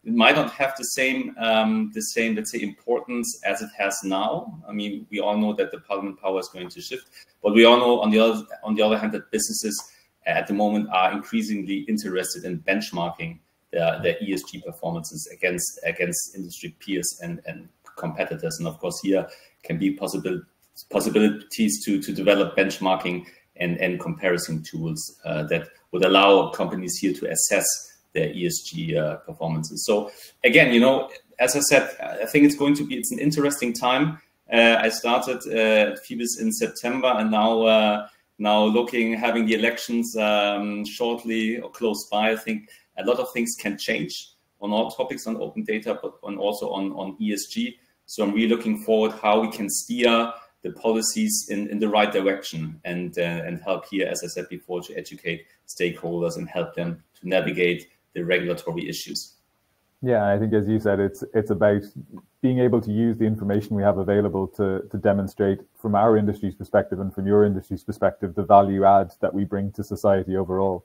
It might not have the same, let's say, importance as it has now. I mean, we all know that the Parliament power is going to shift, but we all know, on the other hand, that businesses at the moment are increasingly interested in benchmarking their ESG performances against industry peers and competitors. And of course, here can be possibilities to develop benchmarking and comparison tools that would allow companies here to assess their ESG performances. So again, you know, as I said, I think it's an interesting time. I started Phoebus in September, and now having the elections shortly or close by, I think a lot of things can change on all topics on open data, but also on ESG. So I'm really looking forward how we can steer the policies in the right direction and help here, as I said before, to educate stakeholders and help them to navigate the regulatory issues. Yeah, I think, as you said, it's about being able to use the information we have available to demonstrate from our industry's perspective and from your industry's perspective the value add that we bring to society overall.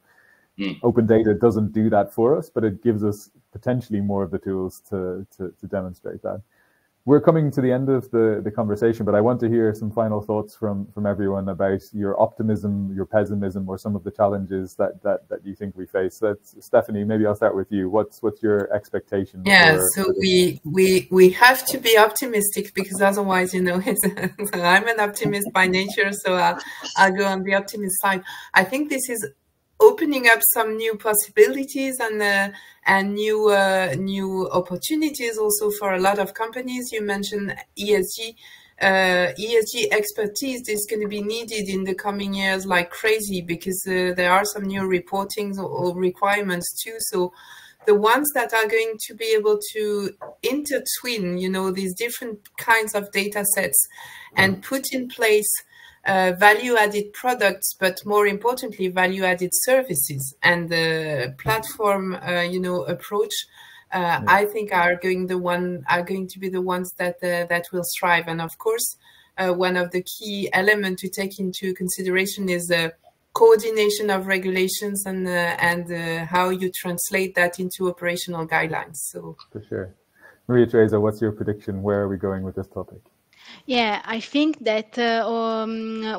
Open data doesn't do that for us, but it gives us potentially more of the tools to demonstrate that. We're coming to the end of the conversation, but I want to hear some final thoughts from everyone about your optimism, your pessimism, or some of the challenges that you think we face. That's Stephanie. Maybe I'll start with you. What's your expectation? Yeah, so we have to be optimistic, because otherwise, you know, I'm an optimist by nature, so I'll go on the optimist side. I think this is opening up some new possibilities and new opportunities also for a lot of companies. You mentioned ESG. ESG expertise is going to be needed in the coming years like crazy, because there are some new reportings or requirements too. So the ones that are going to be able to intertwine, you know, these different kinds of data sets and put in place value-added products, but more importantly, value-added services, and the platform, approach, I think are going to be the ones that will thrive. And of course, one of the key elements to take into consideration is the coordination of regulations and how you translate that into operational guidelines. So, for sure, Maria Teresa, what's your prediction? Where are we going with this topic? Yeah, I think that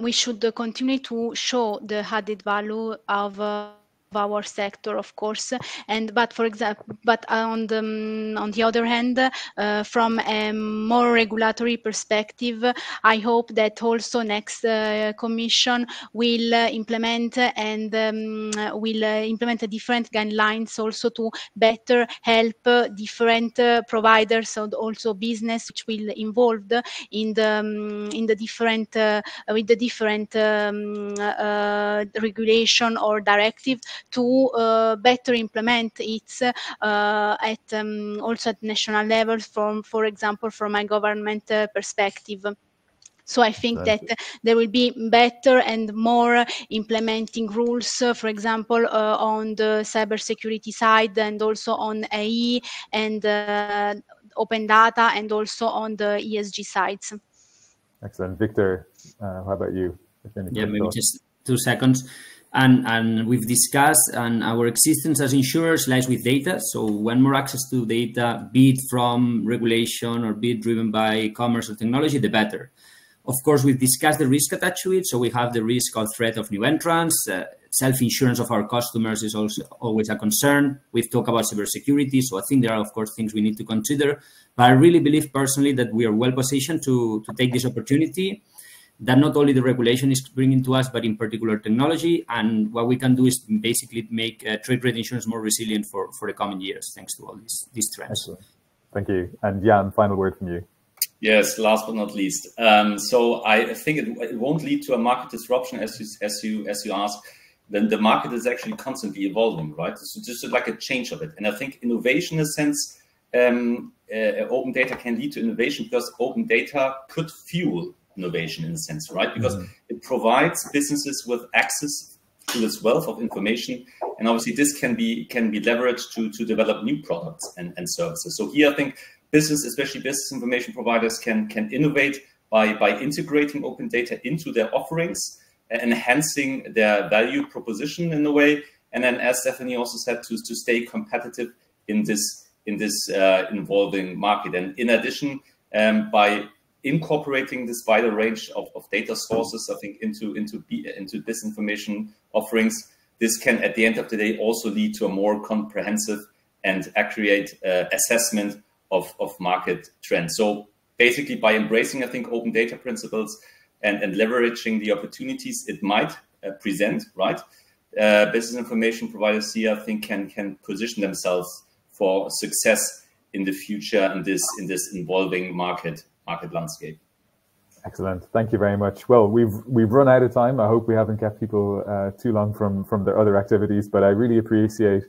we should continue to show the added value of our sector, of course, but for example, but on the other hand, from a more regulatory perspective, I hope that also next Commission will implement and will implement different guidelines also to better help different providers and also business which will involved in the different with the different regulation or directive to better implement it at also at national level, from, for example, from a government perspective. So I think that there will be better and more implementing rules, for example, on the cybersecurity side, and also on AI and open data, and also on the ESG sides. Excellent. Victor, how about you? Yeah, maybe just 2 seconds. And we've discussed, and our existence as insurers lies with data. So when more access to data, be it from regulation or be it driven by commerce or technology, the better. Of course, we've discussed the risk attached to it. So we have the risk or threat of new entrants. Self-insurance of our customers is also always a concern. We've talked about cybersecurity. So I think there are, of course, things we need to consider. But I really believe personally that we are well positioned to take this opportunity, that not only the regulation is bringing to us, but in particular technology. And what we can do is basically make trade rate insurance more resilient for the coming years, thanks to all these trends. Excellent. Thank you. And Jan, final word from you. Yes, last but not least. So I think it won't lead to a market disruption as you asked. Then the market is actually constantly evolving, right? So just like a change of it. And I think innovation, in a sense, open data can lead to innovation, because open data could fuel innovation in a sense, right? Because it provides businesses with access to this wealth of information, and obviously this can be leveraged to develop new products and services. So here I think business, especially business information providers, can innovate by integrating open data into their offerings, enhancing their value proposition in a way, and then, as Stephanie also said, to stay competitive in this evolving market. And in addition, by incorporating this wider range of data sources, I think, into this information offerings, this can, at the end of the day, also lead to a more comprehensive and accurate assessment of market trends. So basically, by embracing, I think, open data principles and leveraging the opportunities it might present, right? Business information providers here, I think, can position themselves for success in the future in this evolving market landscape. Excellent. Thank you very much. Well, we've run out of time. I hope we haven't kept people too long from their other activities, but I really appreciate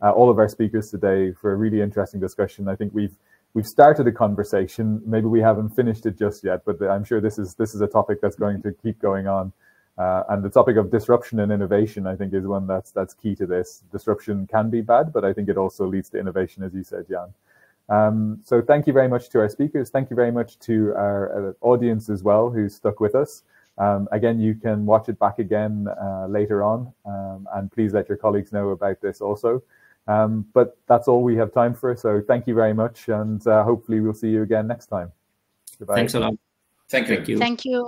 all of our speakers today for a really interesting discussion. I think we've started a conversation. Maybe we haven't finished it just yet, but I'm sure this is a topic that's going to keep going on. And the topic of disruption and innovation, I think, is one that's key to this. Disruption can be bad, but I think it also leads to innovation, as you said, Jan. So thank you very much to our speakers. Thank you very much to our audience as well, who stuck with us. Again, you can watch it back again later on, and please let your colleagues know about this also. But that's all we have time for. So thank you very much, and hopefully we'll see you again next time. Goodbye. Thanks a lot. Thank you. Thank you.